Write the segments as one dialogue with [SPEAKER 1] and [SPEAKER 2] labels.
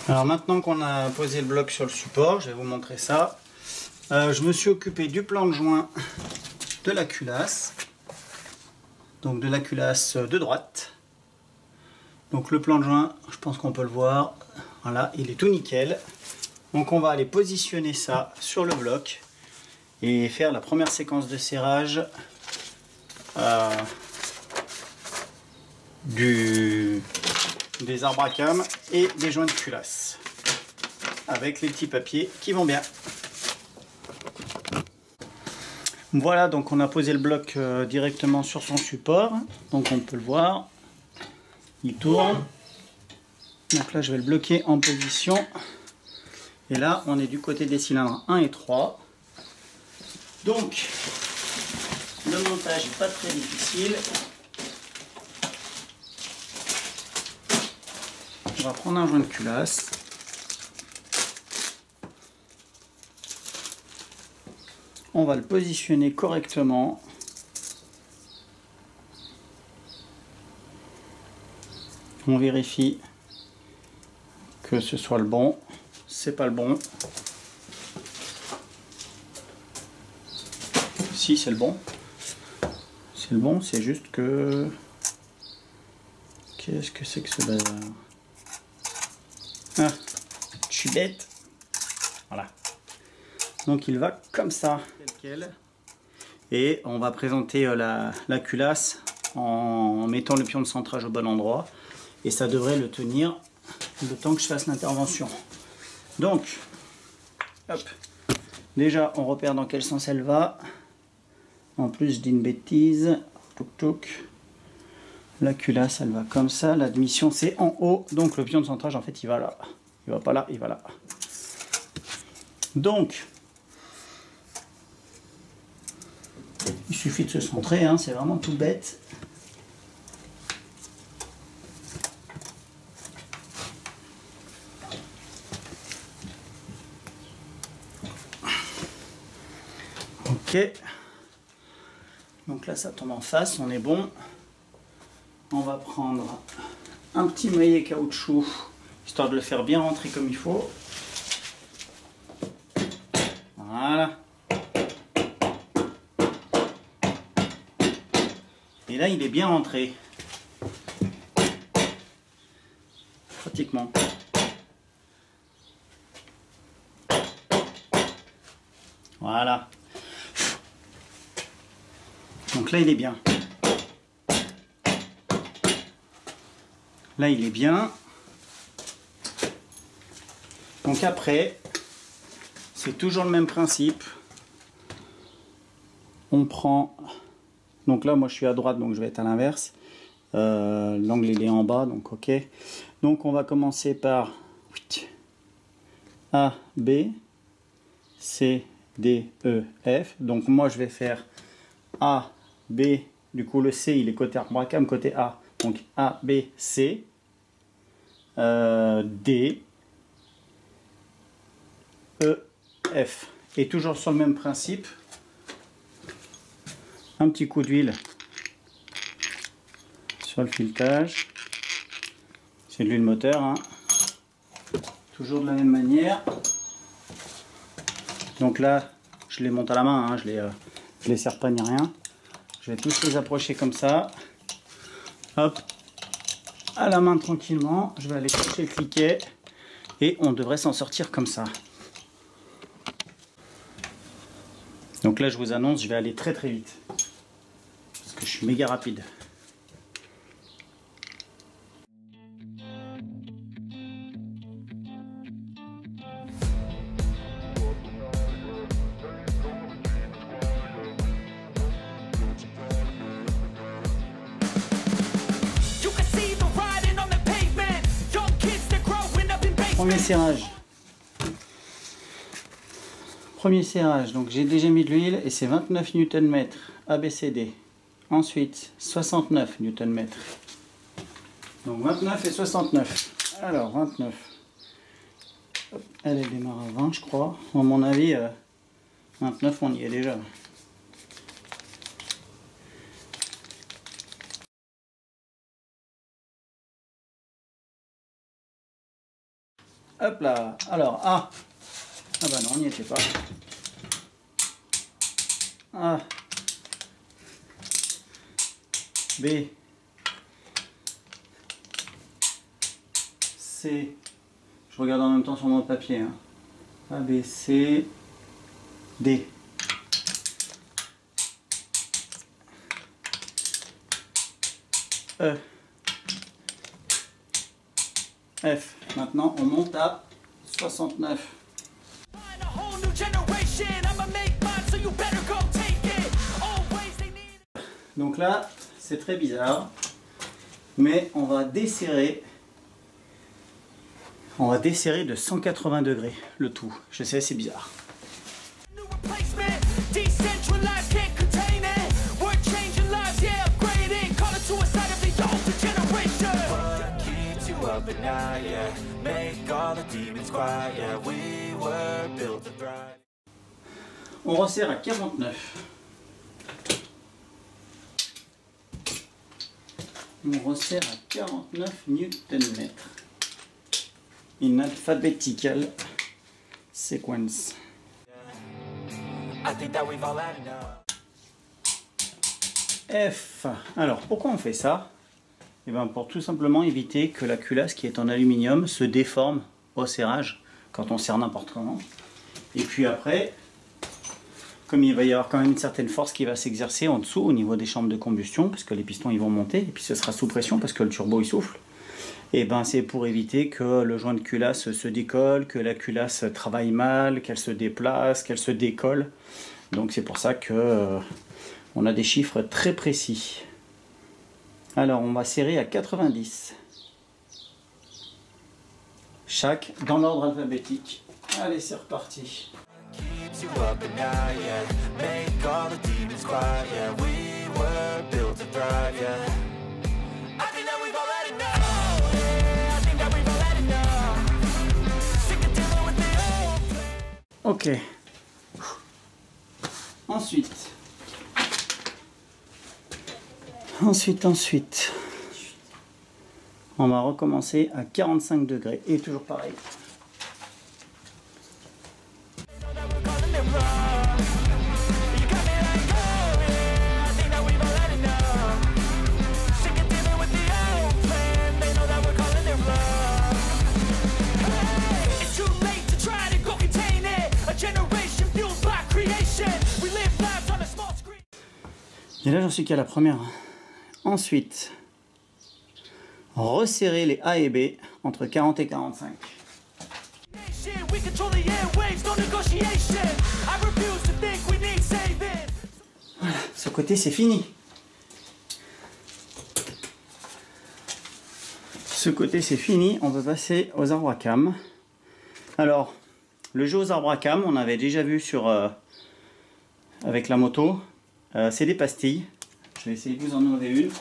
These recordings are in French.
[SPEAKER 1] Alors maintenant qu'on a posé le bloc sur le support, je vais vous montrer ça. Je me suis occupé du plan de joint de la culasse. Donc de la culasse de droite. Donc le plan de joint, je pense qu'on peut le voir. Voilà, il est tout nickel. Donc on va aller positionner ça sur le bloc et faire la première séquence de serrage des arbres à cam et des joints de culasse avec les petits papiers qui vont bien. Voilà, donc on a posé le bloc directement sur son support, donc on peut le voir, il tourne. Donc là je vais le bloquer en position et là on est du côté des cylindres 1 et 3. Donc le montage n'est pas très difficile. On va prendre un joint de culasse. On va le positionner correctement. On vérifie que ce soit le bon. C'est pas le bon. Si, c'est le bon. C'est le bon, c'est juste que... Qu'est-ce que c'est que ce bazar? Ah, je suis bête. Voilà. Donc il va comme ça. Et on va présenter la culasse en mettant le pion de centrage au bon endroit. Et ça devrait le tenir le temps que je fasse l'intervention. Donc, hop. Déjà, on repère dans quel sens elle va. En plus, je dis une bêtise. Touk touk. La culasse, elle va comme ça. L'admission, c'est en haut. Donc, le pion de centrage, en fait, il va là. Il va pas là, il va là. Donc, il suffit de se centrer, hein, c'est vraiment tout bête. Ok. Donc là, ça tombe en face, on est bon. On va prendre un petit maillet caoutchouc, histoire de le faire bien rentrer comme il faut. Voilà. Et là, il est bien rentré. Pratiquement. Voilà. Donc là, il est bien. Là, il est bien. Donc après, c'est toujours le même principe. On prend... Donc là, moi, je suis à droite, donc je vais être à l'inverse. L'angle, il est en bas, donc ok. Donc on va commencer par A, B, C, D, E, F. Donc moi, je vais faire A, B. Du coup, le C, il est côté arbre à cam, côté A. Donc A, B, C, D, E, F. Et toujours sur le même principe. Un petit coup d'huile sur le filetage. C'est de l'huile moteur, hein. Toujours de la même manière. Donc là, je les monte à la main, hein. Je les serre pas ni rien. Je vais tous les approcher comme ça. Hop, à la main tranquillement. Je vais aller chercher le cliquet et on devrait s'en sortir comme ça. Donc là, je vous annonce, je vais aller très très vite. Parce que je suis méga rapide. Premier serrage. Premier serrage, donc j'ai déjà mis de l'huile et c'est 29 Nm ABCD. Ensuite 69 Nm. Donc 29 et 69. Alors 29. Hop, elle démarre à 20 je crois. À mon avis 29 on y est déjà. Hop là. Alors, A. Ah bah non, on n'y était pas. A. B. C. Je regarde en même temps sur mon papier. Hein. A, B, C, D. E. F. Maintenant, on monte à 69. Donc là, c'est très bizarre, mais on va desserrer de 180 degrés le tout. Je sais, c'est bizarre. On resserre à 49. On resserre à 49 Nm. In alphabetical sequence. F. Alors, pourquoi on fait ça? Eh bien, pour tout simplement éviter que la culasse qui est en aluminium se déforme au serrage quand on serre n'importe comment. Et puis après, comme il va y avoir quand même une certaine force qui va s'exercer en dessous au niveau des chambres de combustion, parce que les pistons ils vont monter, et puis ce sera sous pression parce que le turbo il souffle, et ben c'est pour éviter que le joint de culasse se décolle, que la culasse travaille mal, qu'elle se déplace, qu'elle se décolle. Donc c'est pour ça que on a des chiffres très précis. Alors on va serrer à 90. Chaque dans l'ordre alphabétique. Allez, c'est reparti. Ok. Ensuite. On va recommencer à 45 degrés. Et toujours pareil. Et là, j'en suis qu'à la première. Ensuite, resserrer les A et B entre 40 et 45. Voilà, ce côté, c'est fini. Ce côté, c'est fini. On va passer aux arbres à cames. Alors, le jeu aux arbres à cames, on avait déjà vu sur avec la moto. C'est des pastilles. Je vais essayer de vous en enlever une.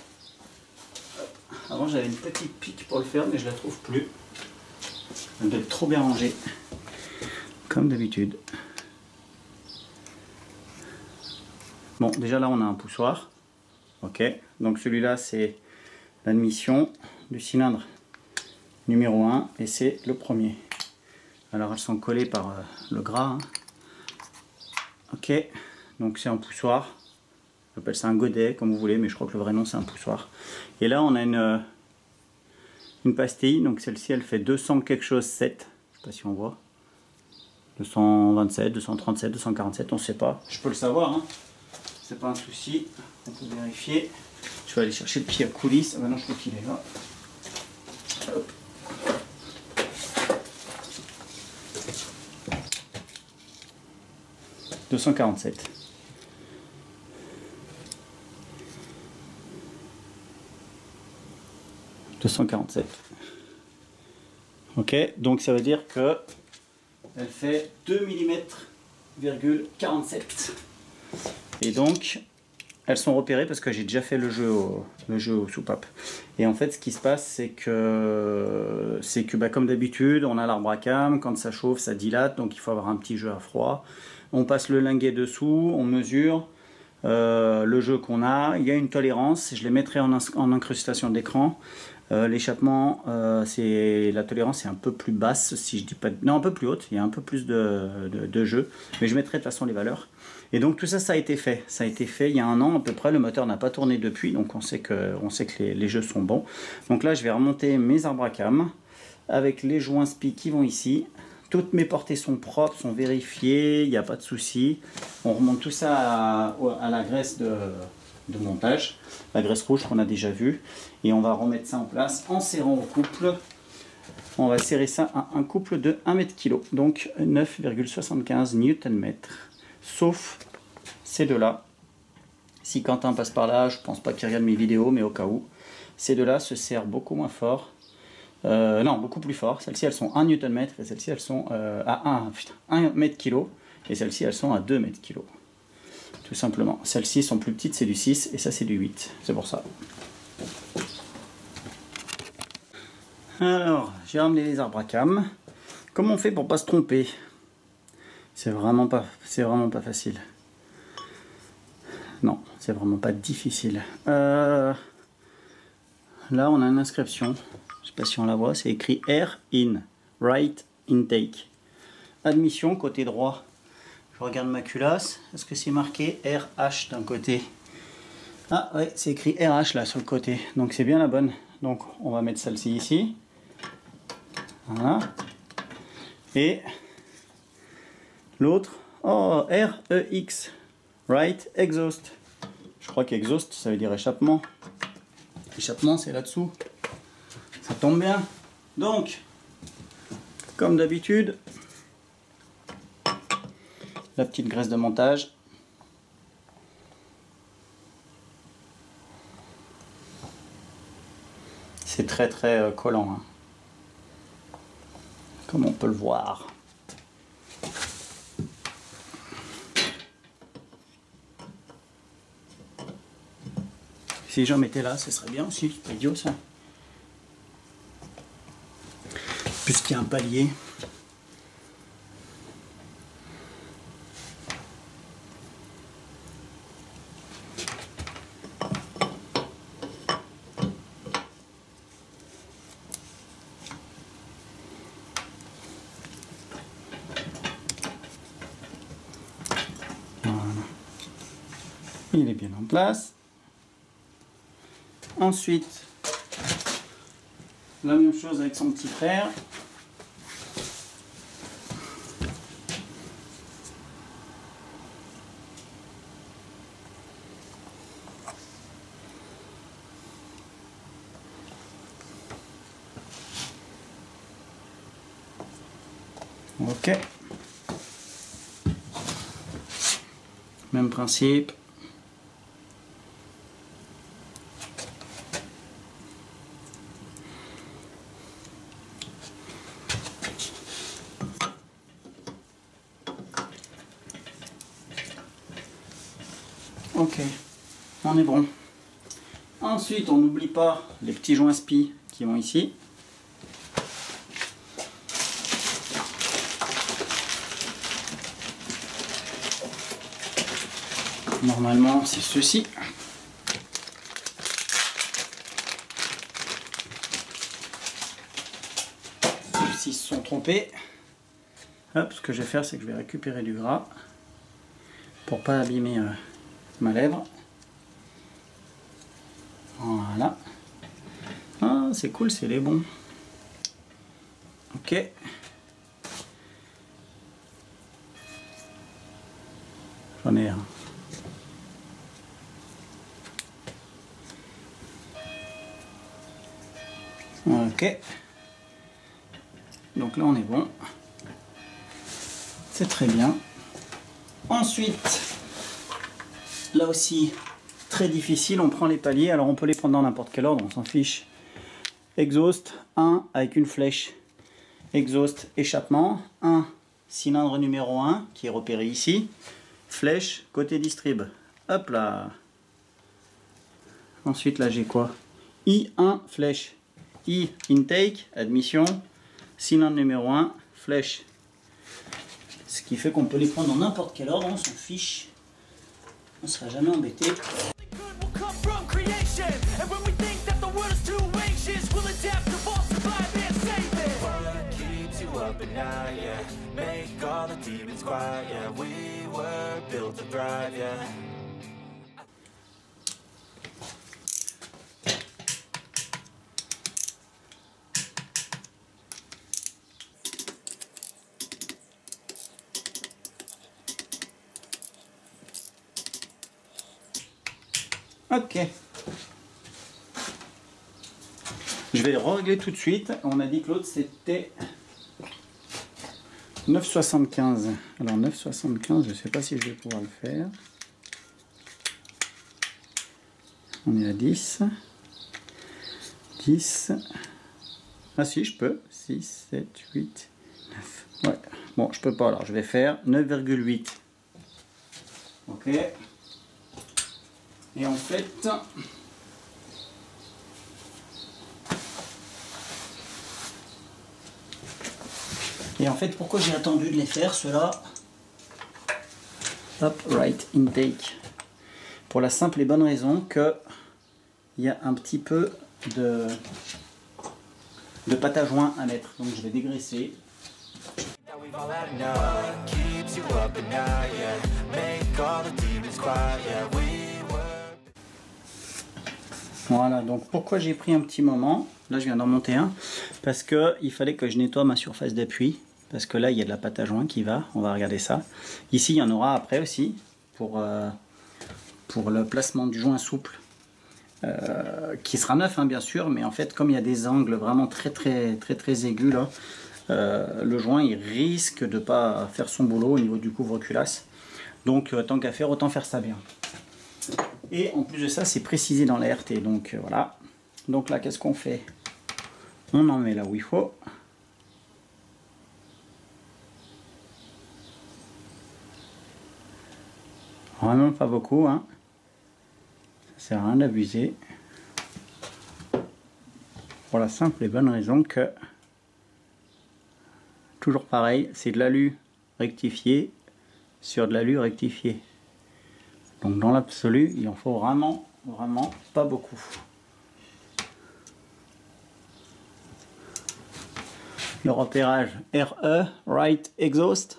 [SPEAKER 1] Avant j'avais une petite pique pour le faire, mais je la trouve plus. Elle doit être trop bien rangée, comme d'habitude. Bon, déjà là on a un poussoir. Ok, donc celui-là c'est l'admission du cylindre numéro 1 et c'est le premier. Alors elles sont collées par le gras. Hein. Ok, donc c'est un poussoir. On appelle ça un godet, comme vous voulez, mais je crois que le vrai nom c'est un poussoir. Et là on a une pastille, donc celle-ci elle fait 200 quelque chose 7, je sais pas si on voit. 227, 237, 247, on sait pas. Je peux le savoir, hein. C'est pas un souci, on peut vérifier. Je vais aller chercher le pied à coulisse. Ah bah non, je crois qu'il est là. Hop. « 247. » 247. Ok, donc ça veut dire que elle fait 2,47 mm. Et donc elles sont repérées parce que j'ai déjà fait le jeu aux soupapes. Et en fait ce qui se passe c'est que bah, comme d'habitude on a l'arbre à cam, quand ça chauffe ça dilate, donc il faut avoir un petit jeu à froid. On passe le linguet dessous, on mesure. le jeu qu'on a. Il y a une tolérance, je les mettrai en incrustation d'écran. L'échappement, la tolérance est un peu plus basse, si je dis pas, non, un peu plus haute, il y a un peu plus de jeu, mais je mettrai de toute façon les valeurs. Et donc tout ça, ça a été fait. Ça a été fait il y a un an à peu près, le moteur n'a pas tourné depuis, donc on sait que les jeux sont bons. Donc là, je vais remonter mes arbres à cam avec les joints SPI qui vont ici. Toutes mes portées sont propres, sont vérifiées, il n'y a pas de souci. On remonte tout ça à la graisse de montage, la graisse rouge qu'on a déjà vue, et on va remettre ça en place en serrant au couple. On va serrer ça à un couple de 1 m/kg, donc 9,75 Nm, sauf ces deux-là. Si Quentin passe par là, je pense pas qu'il regarde mes vidéos, mais au cas où, ces deux-là se serrent beaucoup moins fort. Non, beaucoup plus fort. Celles-ci, elles sont 1 Nm, et celles-ci, elles sont à 1 m/kg, et celles-ci, elles sont à 2 m/kg. Tout simplement. Celles-ci sont plus petites, c'est du 6, et ça, c'est du 8. C'est pour ça. Alors, j'ai ramené les arbres à cam. Comment on fait pour pas se tromper? C'est vraiment pas facile. Non, c'est vraiment pas difficile. Là, on a une inscription. Je sais pas si on la voit. C'est écrit Air in, Right Intake. Admission, côté droit. Je regarde ma culasse. Est-ce que c'est marqué RH d'un côté? Ah ouais, c'est écrit RH là sur le côté. Donc c'est bien la bonne. Donc on va mettre celle-ci ici. Voilà. Et l'autre, oh, REX, Right Exhaust. Je crois qu'exhaust, ça veut dire échappement. Échappement, c'est là-dessous. Ça tombe bien. Donc, comme d'habitude, la petite graisse de montage. C'est très collant, hein, comme on peut le voir. Si j'en mettais là, ce serait bien aussi, c'est pas idiot ça. Puisqu'il y a un palier. Voilà. Il est bien en place. Ensuite, la même chose avec son petit frère. Ok. Même principe. Ok, on est bon. Ensuite, on n'oublie pas les petits joints SPI qui vont ici. Normalement, c'est ceux-ci. S'ils se sont trompés, hop, ce que je vais faire, c'est que je vais récupérer du gras pour pas abîmer ma lèvre. Voilà. Ah, c'est cool, c'est les bons. Ok. J'en ai un. Ok. Donc là, on est bon. C'est très bien. Ensuite, là aussi, très difficile, on prend les paliers. Alors on peut les prendre dans n'importe quel ordre, on s'en fiche. Exhaust, 1 avec une flèche. Exhaust, échappement, 1, cylindre numéro 1 qui est repéré ici. Flèche, côté distrib. Hop là. Ensuite là j'ai quoi? I1, flèche. I, intake, admission. Cylindre numéro 1, flèche. Ce qui fait qu'on peut les prendre dans n'importe quel ordre, on s'en fiche. On ne sera jamais embêté. Ok. Je vais régler tout de suite. On a dit que l'autre c'était 9,75. Alors 9,75, je ne sais pas si je vais pouvoir le faire. On est à 10. 10. Ah si, je peux. 6, 7, 8, 9. Ouais. Bon, je peux pas. Alors je vais faire 9,8. Ok. Et en fait, pourquoi j'ai attendu de les faire ceux-là? Upright intake. Pour la simple et bonne raison que il y a un petit peu de pâte à joint à mettre. Donc je vais dégraisser. Voilà, donc pourquoi j'ai pris un petit moment, là je viens d'en monter un, parce que il fallait que je nettoie ma surface d'appui, parce que là il y a de la pâte à joint qui va, on va regarder ça. Ici il y en aura après aussi, pour le placement du joint souple, qui sera neuf hein, bien sûr, mais en fait comme il y a des angles vraiment très aigus là, le joint il risque de pas faire son boulot au niveau du couvre-culasse, donc tant qu'à faire, autant faire ça bien. Et en plus de ça, c'est précisé dans la RT. Donc voilà. Donc là, qu'est-ce qu'on fait? On en met là où il faut. Vraiment pas beaucoup. Hein. Ça sert à rien d'abuser. Pour la simple et bonne raison que, toujours pareil, c'est de l'alu rectifié sur de l'alu rectifié. Donc dans l'absolu, il en faut vraiment pas beaucoup. Le repérage RE, Right Exhaust.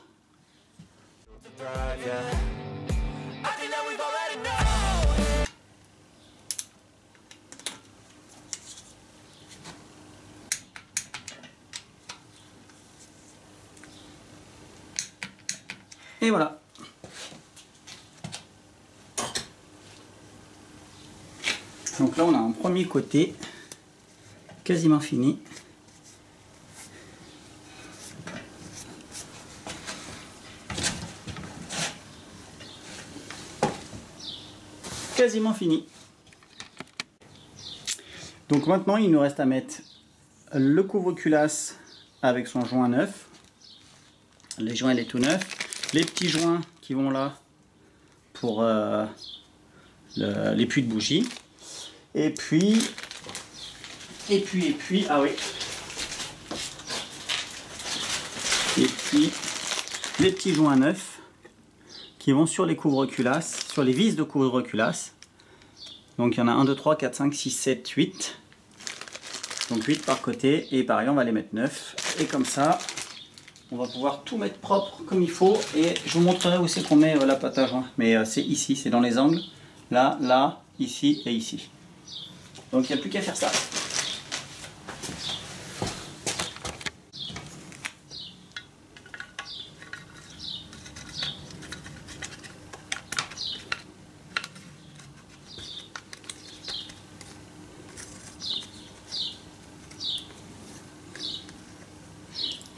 [SPEAKER 1] Et voilà. Donc là on a un premier côté quasiment fini. Quasiment fini. Donc maintenant il nous reste à mettre le couvre-culasse avec son joint neuf. Les joints il est tout neuf. Les petits joints qui vont là pour les puits de bougie. Et puis, ah oui. Et puis, les petits joints neufs qui vont sur les couvre-culasses, sur les vis de couvre-culasse. Donc il y en a 1, 2, 3, 4, 5, 6, 7, 8. Donc 8 par côté. Et pareil, on va les mettre 9. Et comme ça, on va pouvoir tout mettre propre comme il faut. Et je vous montrerai où c'est qu'on met la pâte à joint. Mais c'est ici, c'est dans les angles. Là, là, ici et ici. Donc il n'y a plus qu'à faire ça.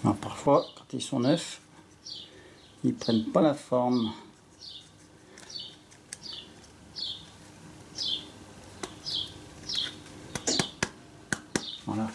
[SPEAKER 1] Alors, parfois, quand ils sont neufs, ils prennent pas la forme. Voilà.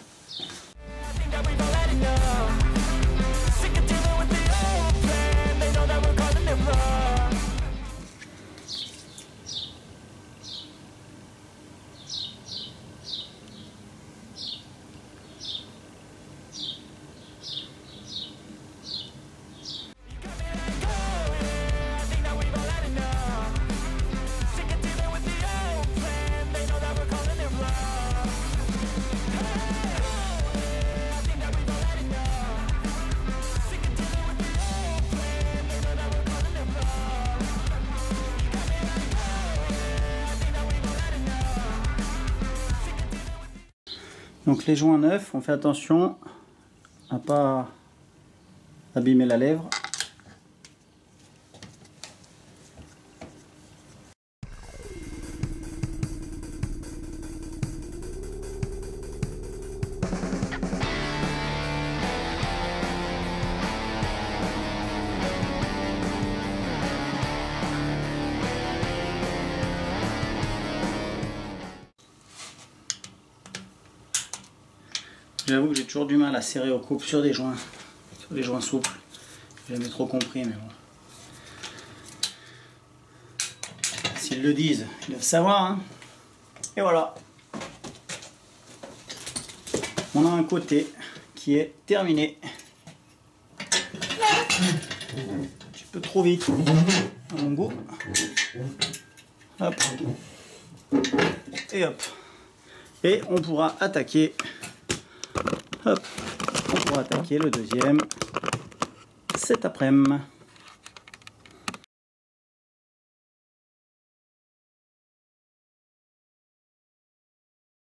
[SPEAKER 1] Donc les joints neufs, on fait attention à ne pas abîmer la lèvre. J'avoue que j'ai toujours du mal à serrer aux coupes sur des joints souples. J'ai jamais trop compris, mais bon. S'ils le disent, ils doivent savoir. Hein. Et voilà. On a un côté qui est terminé. Un petit peu trop vite. À mon goût. Hop. Et hop. Et on pourra attaquer. Hop, on pourra attaquer le deuxième cet après-midi.